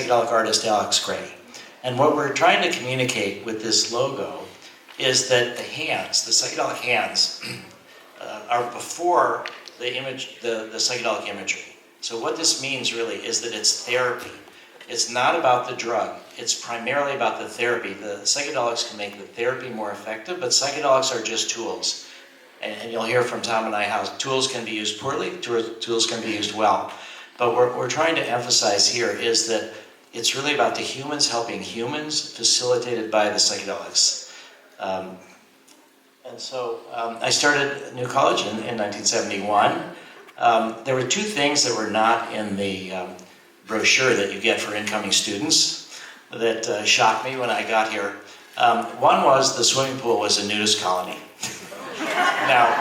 psychedelic artist Alex Gray. And what we're trying to communicate with this logo is that the hands, the psychedelic hands, are before the image, the psychedelic imagery. So what this means really is that it's therapy. It's not about the drug. It's primarily about the therapy. The psychedelics can make the therapy more effective, but psychedelics are just tools. And you'll hear from Tom and I how tools can be used poorly, tools can be used well. But what we're trying to emphasize here is that it's really about the humans helping humans, facilitated by the psychedelics. I started New College in 1971. There were two things that were not in the brochure that you get for incoming students that shocked me when I got here. One was the swimming pool was a nudist colony. Now,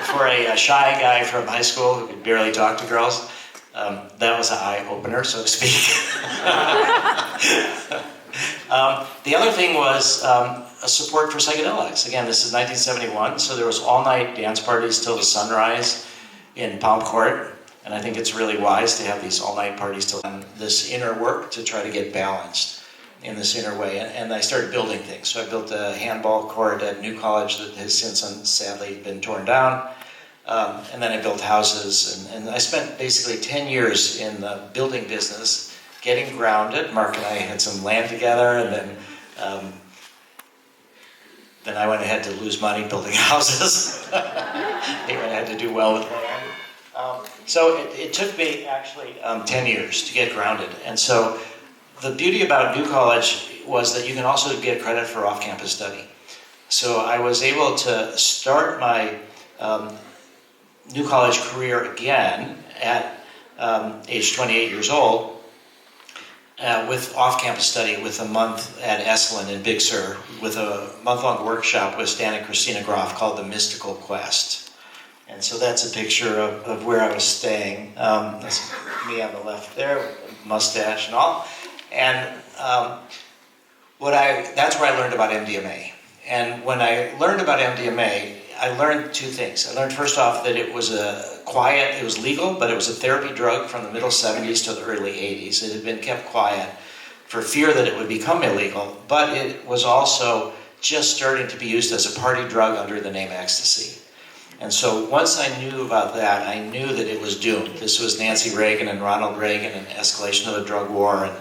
for a shy guy from high school who could barely talk to girls, that was an eye-opener, so to speak. The other thing was a support for psychedelics. Again, this is 1971, so there was all-night dance parties till the sunrise in Palm Court, and I think it's really wise to have these all-night parties till this inner work to try to get balanced in this inner way. And I started building things. So I built a handball court at New College that has since sadly been torn down. And then I built houses, and I spent basically 10 years in the building business, getting grounded. Mark and I had some land together, and then I went ahead to lose money building houses. I had to do well with land. So it took me actually 10 years to get grounded. And so the beauty about New College was that you can also get credit for off-campus study. So I was able to start my New College career again at age 28 years old with off-campus study with a month at Esalen in Big Sur with a month-long workshop with Stan and Christina Groff called The Mystical Quest. And so that's a picture of where I was staying. That's me on the left there with a mustache and all. And that's where I learned about MDMA. And when I learned about MDMA, I learned two things. I learned first off that it was it was legal, but it was a therapy drug from the middle 70s to the early 80s. It had been kept quiet for fear that it would become illegal, but it was also just starting to be used as a party drug under the name ecstasy. And so once I knew about that, I knew that it was doomed. This was Nancy Reagan and Ronald Reagan and escalation of the drug war. And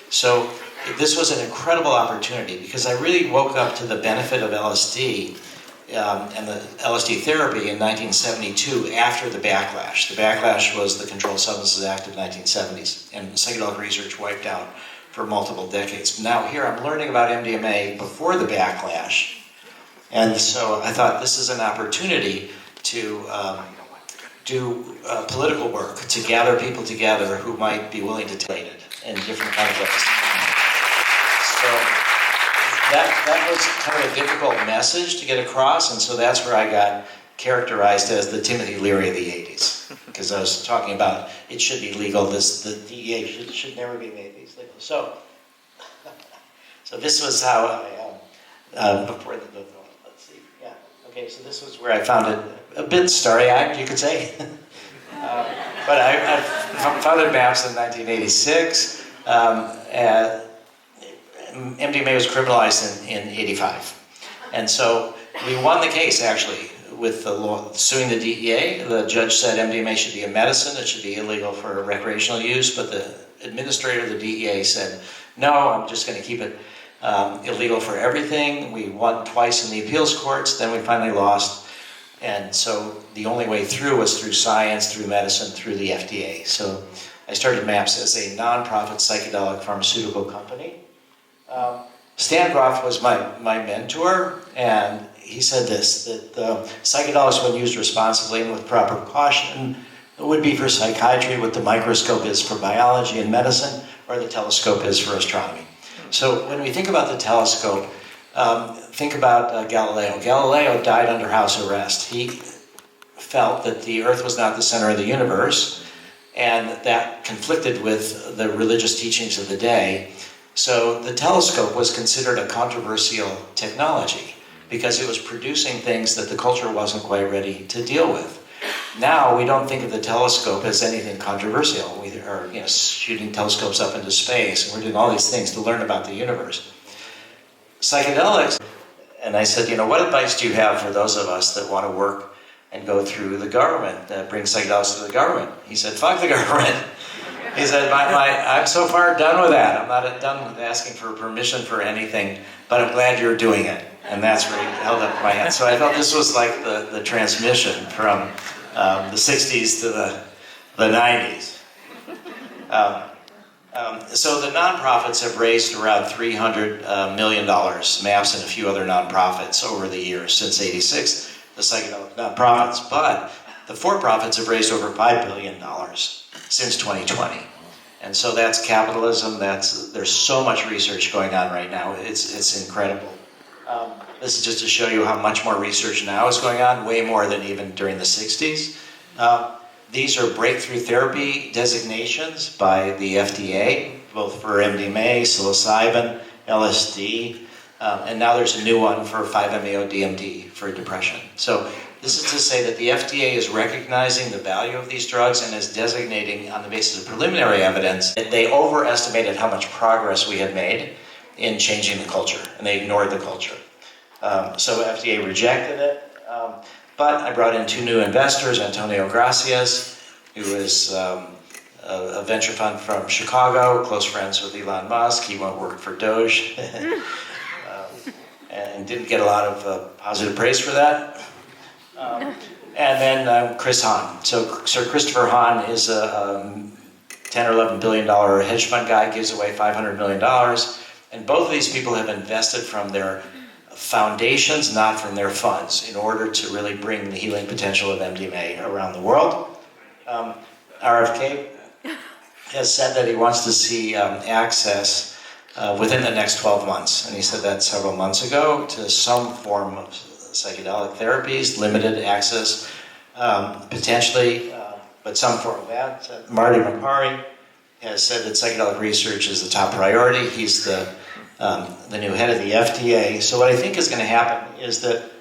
so this was an incredible opportunity because I really woke up to the benefit of LSD and the LSD therapy in 1972 after the backlash. The backlash was the Controlled Substances Act of 1970s, and psychedelic research wiped out for multiple decades. Now here I'm learning about MDMA before the backlash, and so I thought this is an opportunity to do political work, to gather people together who might be willing to take it in different kind of ways. So that was kind of a difficult message to get across, and so that's where I got characterized as the Timothy Leary of the 80s, because I was talking about it should be legal, the DEA should never be made these legal. So this was how I, before the let's see, yeah, okay, so this was where I found it a bit starry-eyed, you could say. But I founded MAPS in 1986. MDMA was criminalized in 85. And so we won the case, actually, with the law, suing the DEA. The judge said MDMA should be a medicine, it should be illegal for recreational use, but the administrator of the DEA said, no, I'm just going to keep it illegal for everything. We won twice in the appeals courts, then we finally lost. And so the only way through was through science, through medicine, through the FDA. So I started MAPS as a nonprofit psychedelic pharmaceutical company. Stan Groff was my mentor, and he said this, that psychedelics, when used responsibly and with proper caution, would be for psychiatry what the microscope is for biology and medicine, or the telescope is for astronomy. So when we think about the telescope, think about Galileo. Galileo died under house arrest. He felt that the Earth was not the center of the universe, and that conflicted with the religious teachings of the day. So the telescope was considered a controversial technology because it was producing things that the culture wasn't quite ready to deal with. Now we don't think of the telescope as anything controversial. We are shooting telescopes up into space, and we're doing all these things to learn about the universe. Psychedelics, and I said, what advice do you have for those of us that want to work and go through the government, bring psychedelics to the government? He said, fuck the government. He said, I'm so far done with that. I'm not done with asking for permission for anything, but I'm glad you're doing it. And that's where he held up my hand. So I felt this was like the transmission from the 60s to the 90s. So the nonprofits have raised around $300 million, MAPS and a few other nonprofits over the years since '86, the psychedelic nonprofits. But the for-profits have raised over $5 billion since 2020. And so that's capitalism. There's so much research going on right now. It's incredible. This is just to show you how much more research now is going on, way more than even during the 60s. These are breakthrough therapy designations by the FDA, both for MDMA, psilocybin, LSD, and now there's a new one for 5-MeO-DMT for depression. So this is to say that the FDA is recognizing the value of these drugs and is designating, on the basis of preliminary evidence, that they overestimated how much progress we had made in changing the culture, and they ignored the culture. So FDA rejected it. But I brought in two new investors, Antonio Gracias, who is a venture fund from Chicago, close friends with Elon Musk. He won't work for Doge, and didn't get a lot of positive praise for that. And then Chris Hahn. So Sir Christopher Hahn is a $10 or $11 billion hedge fund guy, gives away $500 million. And both of these people have invested from their foundations, not from their funds, in order to really bring the healing potential of MDMA around the world. RFK has said that he wants to see access within the next 12 months, and he said that several months ago, to some form of psychedelic therapies, limited access, potentially, but some form of that. Marty Makary has said that psychedelic research is the top priority. He's the new head of the FDA. So what I think is going to happen is that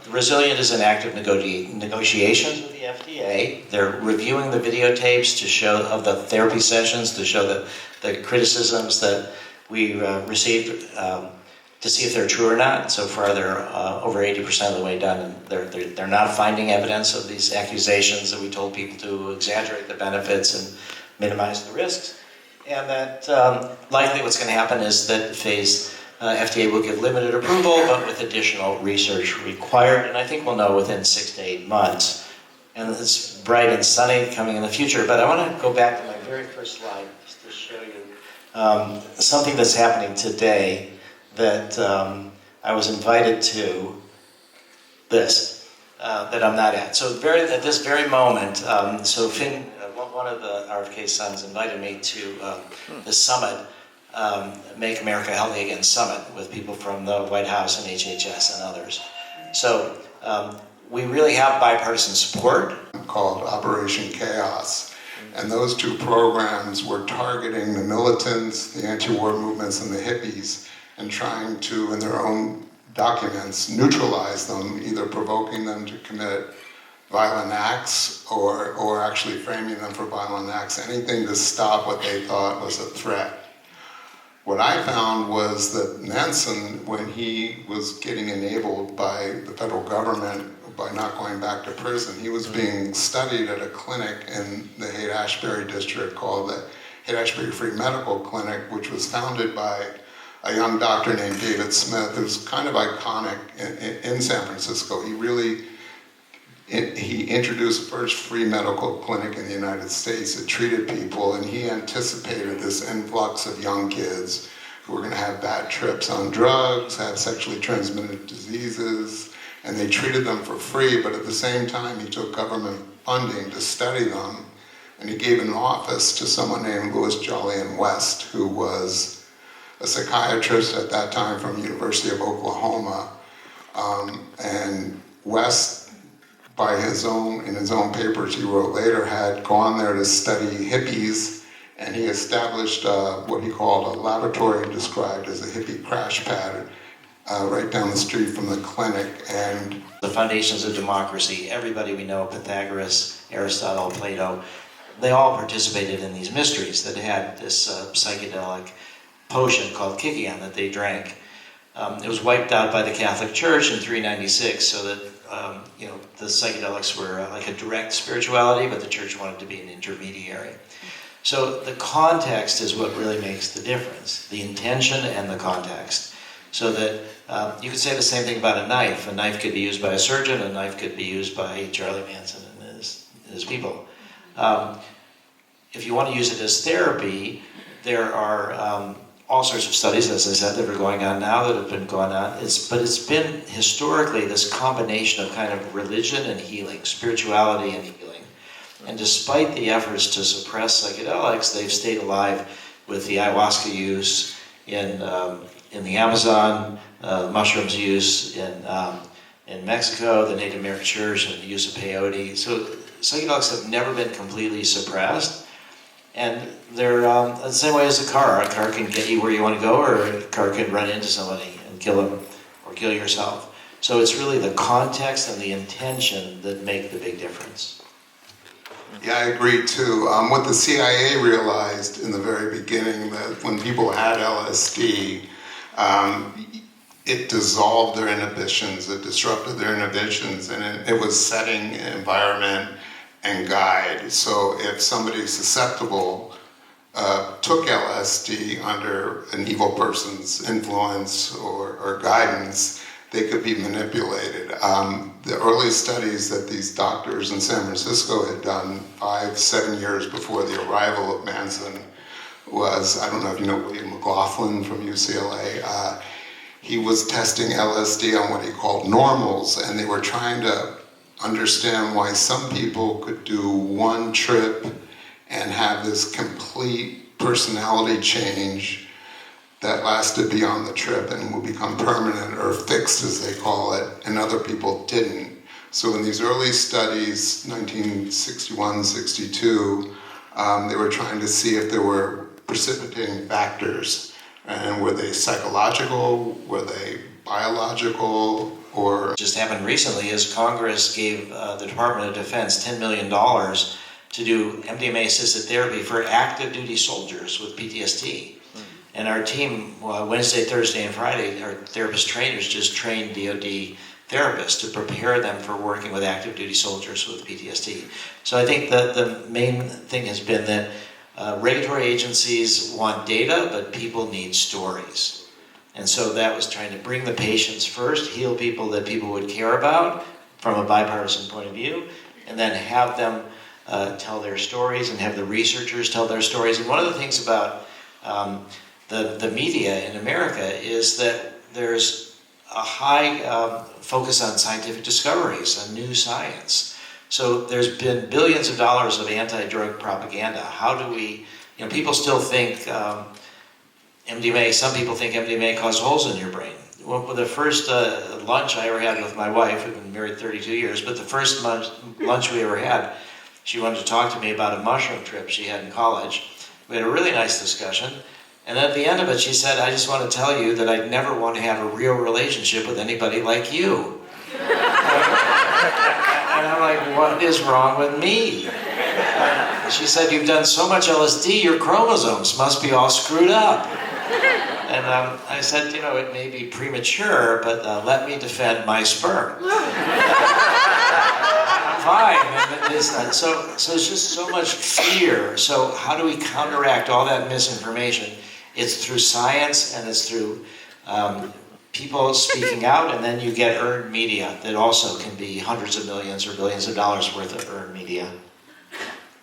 Resilient is in active negotiations with the FDA. They're reviewing the videotapes to show of the therapy sessions to show the criticisms that we received to see if they're true or not. So far, they're over 80% of the way done, and they're not finding evidence of these accusations that we told people to exaggerate the benefits and minimize the risks. And that likely what's going to happen is that FDA will give limited approval, but with additional research required. And I think we'll know within 6 to 8 months. And it's bright and sunny coming in the future. But I want to go back to my very first slide just to show you something that's happening today that I was invited to that I'm not at. So at this very moment, so Finn, one of the RFK sons invited me to the summit, Make America Healthy Again Summit, with people from the White House and HHS and others. So we really have bipartisan support. Called Operation Chaos. And those two programs were targeting the militants, the anti-war movements, and the hippies, and trying to, in their own documents, neutralize them, either provoking them to commit violent acts or actually framing them for violent acts, anything to stop what they thought was a threat. What I found was that Manson, when he was getting enabled by the federal government by not going back to prison, he was being studied at a clinic in the Haight-Ashbury district called the Haight-Ashbury Free Medical Clinic, which was founded by a young doctor named David Smith, who's kind of iconic in San Francisco. He introduced the first free medical clinic in the United States that treated people, and he anticipated this influx of young kids who were going to have bad trips on drugs, have sexually transmitted diseases, and they treated them for free, but at the same time he took government funding to study them, and he gave an office to someone named Louis Jolyon West, who was a psychiatrist at that time from the University of Oklahoma, and West, in his own papers he wrote later, had gone there to study hippies, and he established what he called a laboratory described as a hippie crash pad right down the street from the clinic. And the foundations of democracy, everybody we know, Pythagoras, Aristotle, Plato, they all participated in these mysteries that had this psychedelic potion called Kykeon that they drank. It was wiped out by the Catholic Church in 396, so that the psychedelics were like a direct spirituality, but the Church wanted to be an intermediary. So the context is what really makes the difference, the intention and the context. So that you could say the same thing about a knife. A knife could be used by a surgeon, a knife could be used by Charlie Manson and his people. If you want to use it as therapy, there are all sorts of studies, as I said, that are going on now, that have been going on. But it's been historically this combination of kind of religion and healing, spirituality and healing. And despite the efforts to suppress psychedelics, they've stayed alive with the ayahuasca use in the Amazon, mushrooms use in Mexico, the Native American Church, and the use of peyote. So psychedelics have never been completely suppressed. And they're the same way as a car. A car can get you where you want to go, or a car can run into somebody and kill them, or kill yourself. So it's really the context and the intention that make the big difference. yeah, I agree too. What the CIA realized in the very beginning, that when people had LSD, it dissolved their inhibitions, it disrupted their inhibitions, and it was setting environment and guide. So if somebody susceptible took LSD under an evil person's influence or guidance, they could be manipulated. The early studies that these doctors in San Francisco had done 5-7 years before the arrival of Manson was, I don't know if you know William McLaughlin from UCLA, he was testing LSD on what he called normals, and they were trying to understand why some people could do one trip and have this complete personality change that lasted beyond the trip and would become permanent or fixed, as they call it, and other people didn't. So in these early studies, 1961, 62, they were trying to see if there were precipitating factors, and were they psychological, were they biological, or... Just happened recently is Congress gave the Department of Defense $10 million to do MDMA-assisted therapy for active duty soldiers with PTSD. And our team, Wednesday, Thursday, and Friday, our therapist trainers just trained DoD therapists to prepare them for working with active duty soldiers with PTSD. So I think that the main thing has been that regulatory agencies want data, but people need stories. And so that was trying to bring the patients first, heal people that people would care about from a bipartisan point of view, and then have them tell their stories and have the researchers tell their stories. And one of the things about the media in America is that there's a high focus on scientific discoveries, on new science. So there's been billions of dollars of anti-drug propaganda. How do we, people still think MDMA, some people think MDMA causes holes in your brain. Well, the first lunch I ever had with my wife, we've been married 32 years, but the first lunch we ever had, she wanted to talk to me about a mushroom trip she had in college. We had a really nice discussion. And at the end of it, she said, I just want to tell you that I'd never want to have a real relationship with anybody like you. And I'm like, what is wrong with me? She said, you've done so much LSD, your chromosomes must be all screwed up. And I said, it may be premature, but let me defend my sperm. Fine. And it's not. So it's just so much fear. So how do we counteract all that misinformation? It's through science, and it's through people speaking out, and then you get earned media that also can be hundreds of millions or billions of dollars worth of earned media.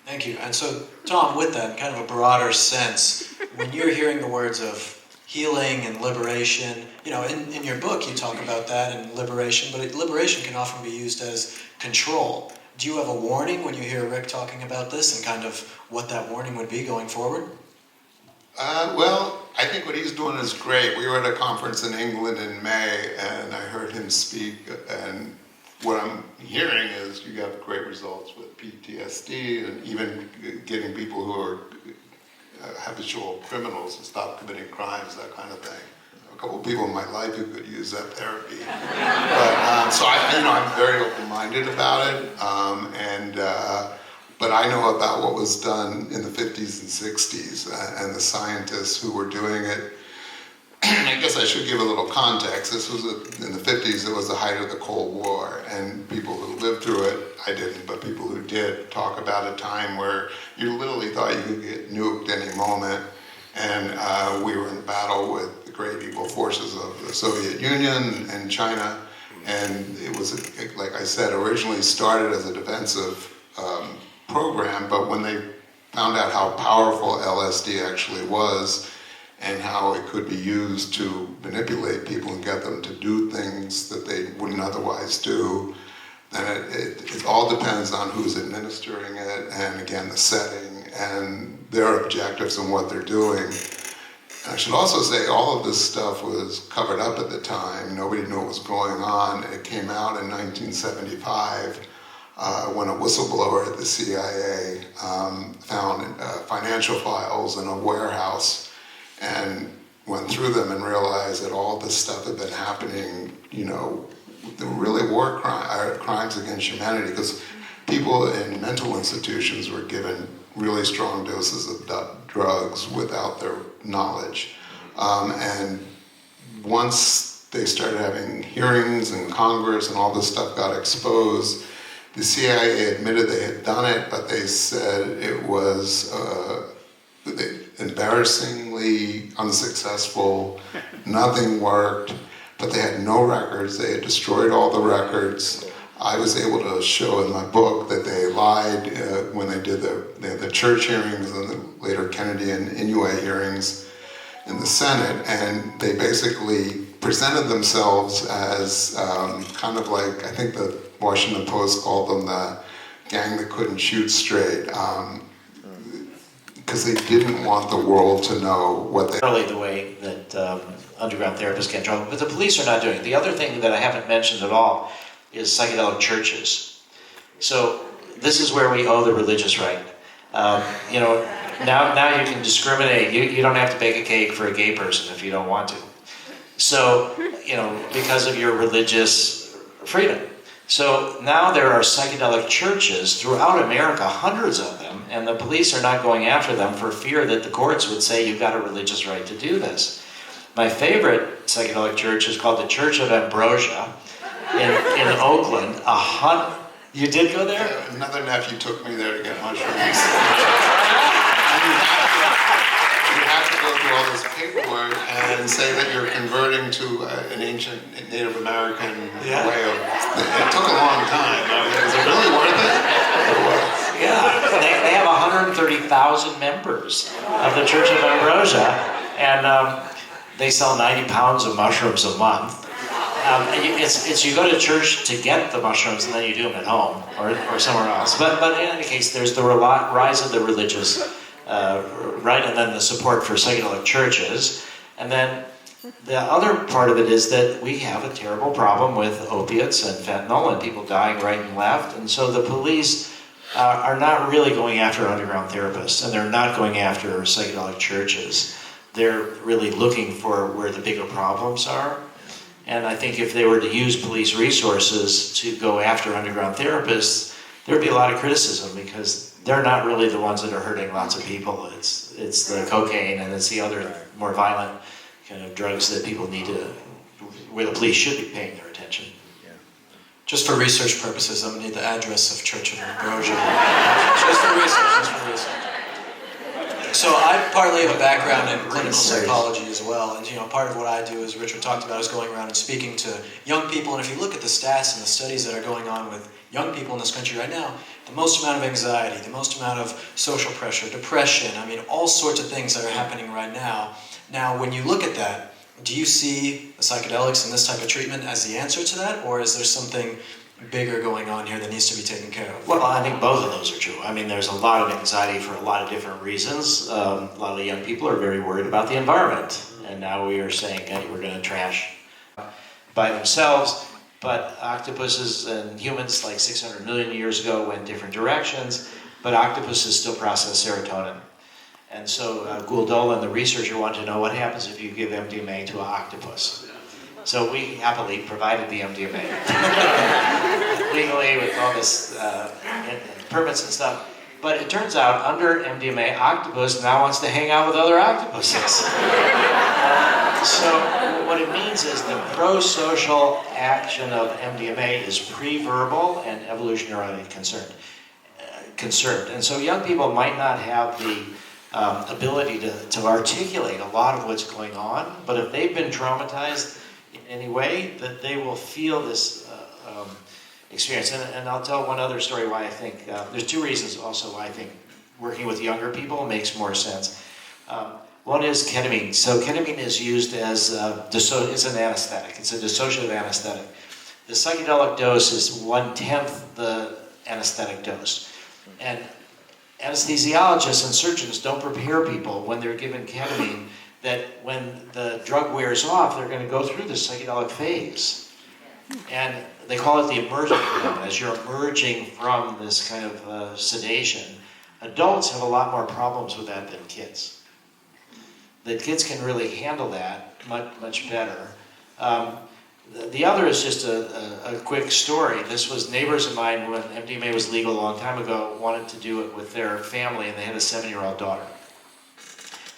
Thank you. And so, Tom, with that, kind of a broader sense, when you're hearing the words of healing and liberation, in your book you talk about that and liberation, but liberation can often be used as control. Do you have a warning when you hear Rick talking about this, and kind of what that warning would be going forward? Well, I think what he's doing is great. We were at a conference in England in May, and I heard him speak, and what I'm hearing is you have great results with PTSD, and even getting people who are habitual criminals to stop committing crimes, that kind of thing. a couple of people in my life who could use that therapy. But so I'm very open-minded about it, but I know about what was done in the 50s and 60s and the scientists who were doing it. I guess I should give a little context. This was in the 50s. It was the height of the Cold War, and people who lived through it, I didn't, but people who did, talk about a time where you literally thought you could get nuked any moment, and we were in battle with the great evil forces of the Soviet Union and China, and it was, like I said, originally started as a defensive program, but when they found out how powerful LSD actually was, and how it could be used to manipulate people and get them to do things that they wouldn't otherwise do, then it all depends on who's administering it, and again, the setting, and their objectives and what they're doing. And I should also say all of this stuff was covered up at the time. Nobody knew what was going on. It came out in 1975 when a whistleblower at the CIA found financial files in a warehouse and went through them and realized that all this stuff had been happening, there really were crimes against humanity, because people in mental institutions were given really strong doses of drugs without their knowledge. And once they started having hearings in Congress and all this stuff got exposed, the CIA admitted they had done it, but they said it was embarrassingly unsuccessful, nothing worked, but they had no records. They had destroyed all the records. I was able to show in my book that they lied when they did the church hearings and the later Kennedy and Inouye hearings in the Senate, and they basically presented themselves as kind of like, I think the Washington Post called them the gang that couldn't shoot straight, because they didn't want the world to know what they... Really the way that underground therapists get in trouble, but the police are not doing it. The other thing that I haven't mentioned at all is psychedelic churches. So this is where we owe the religious right. Now you can discriminate. You don't have to bake a cake for a gay person if you don't want to. So, because of your religious freedom. So now there are psychedelic churches throughout America, hundreds of them, and the police are not going after them for fear that the courts would say you've got a religious right to do this. My favorite psychedelic church is called the Church of Ambrosia in Oakland. You did go there? Yeah, another nephew took me there to get mushrooms. You have to go through all this paperwork and say that you're converting to an ancient Native American way of... It took a long time. Is it really worth it? It was. Yeah, they have 130,000 members of the Church of Ambrosia, and they sell 90 pounds of mushrooms a month. It's you go to church to get the mushrooms, and then you do them at home or somewhere else. But in any case, there's the rise of the religious right, and then the support for psychedelic churches, and then the other part of it is that we have a terrible problem with opiates and fentanyl and people dying right and left, and so the police are not really going after underground therapists, and they're not going after psychedelic churches. They're really looking for where the bigger problems are. And I think if they were to use police resources to go after underground therapists, there'd be a lot of criticism, because they're not really the ones that are hurting lots of people. It's the cocaine and it's the other more violent kind of drugs that people need to, where the police should be paying their attention. Just for research purposes, I'm going to need the address of Church of Ambrosia. Just for research. So I partly have a background in clinical psychology as well, and part of what I do, as Richard talked about, is going around and speaking to young people. And if you look at the stats and the studies that are going on with young people in this country right now, the most amount of anxiety, the most amount of social pressure, depression, all sorts of things that are happening right now. Now, when you look at that, do you see the psychedelics and this type of treatment as the answer to that, or is there something bigger going on here that needs to be taken care of? Well, I think both of those are true. There's a lot of anxiety for a lot of different reasons. A lot of young people are very worried about the environment, and now we are saying, hey, we're going to trash by themselves. But octopuses and humans, like 600 million years ago, went different directions, but octopuses still process serotonin. And so Doblin, the researcher, wanted to know what happens if you give MDMA to an octopus. So we happily provided the MDMA legally with all this permits and stuff. But it turns out under MDMA, octopus now wants to hang out with other octopuses. So what it means is the pro-social action of MDMA is pre-verbal and evolutionarily conserved. And so young people might not have the ability to articulate a lot of what's going on, but if they've been traumatized in any way, that they will feel this experience. And I'll tell one other story why I think, there's two reasons also why I think working with younger people makes more sense. One is ketamine. So ketamine is used as, it's an anesthetic. It's a dissociative anesthetic. The psychedelic dose is 1/10 the anesthetic dose. And anesthesiologists and surgeons don't prepare people when they're given ketamine that when the drug wears off, they're going to go through the psychedelic phase. And they call it the emergent phenomenon, as you're emerging from this kind of sedation. Adults have a lot more problems with that than kids. The kids can really handle that much better. The other is just a quick story. This was neighbors of mine when MDMA was legal a long time ago, wanted to do it with their family, and they had a 7-year-old daughter.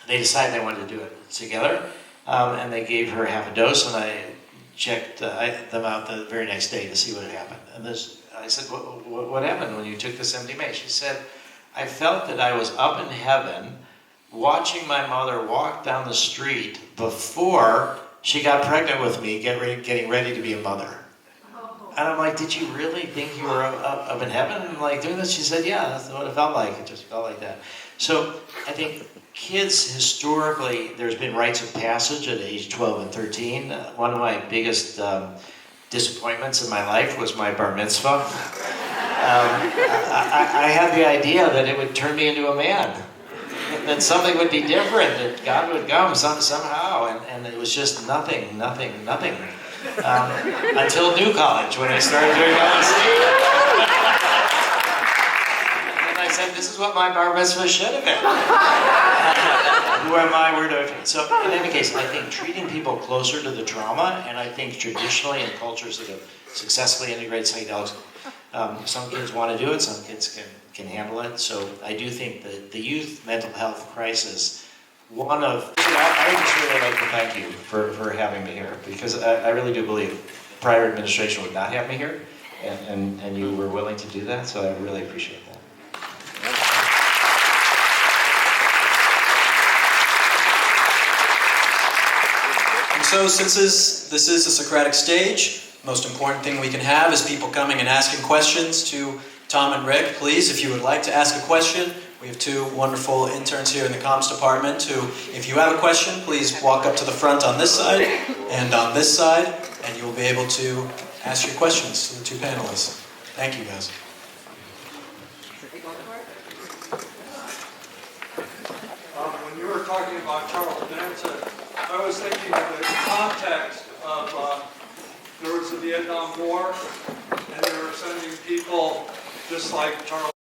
They decided they wanted to do it together, and they gave her half a dose, and I checked them out the very next day to see what had happened. And I said, what happened when you took this MDMA? She said, I felt that I was up in heaven watching my mother walk down the street before she got pregnant with me, getting ready to be a mother. And I'm like, did you really think you were up in heaven, like doing this? She said, yeah, that's what it felt like. It just felt like that. So I think kids, historically, there's been rites of passage at age 12 and 13. One of my biggest disappointments in my life was my bar mitzvah. I had the idea that it would turn me into a man. That something would be different, that God would come somehow, and it was just nothing. Until New College, when I started doing LSD. And I said, this is what my bar mitzvah should have been. Who am I? Where do I fit? So in any case, I think treating people closer to the trauma, and I think traditionally in cultures that have successfully integrated psychedelics, some kids want to do it, some kids can handle it. So I do think that the youth mental health crisis, I just really like to thank you for having me here, because I really do believe prior administration would not have me here, and you were willing to do that, so I really appreciate that. And so since this is a Socratic stage, most important thing we can have is people coming and asking questions to Tom and Rick. Please, if you would like to ask a question, we have two wonderful interns here in the comms department who, if you have a question, please walk up to the front on this side and on this side, and you will be able to ask your questions to the two panelists. Thank you, guys. When you were talking about Charles Manson, I was thinking of the context of there was the Vietnam War, and they were sending people just like Charles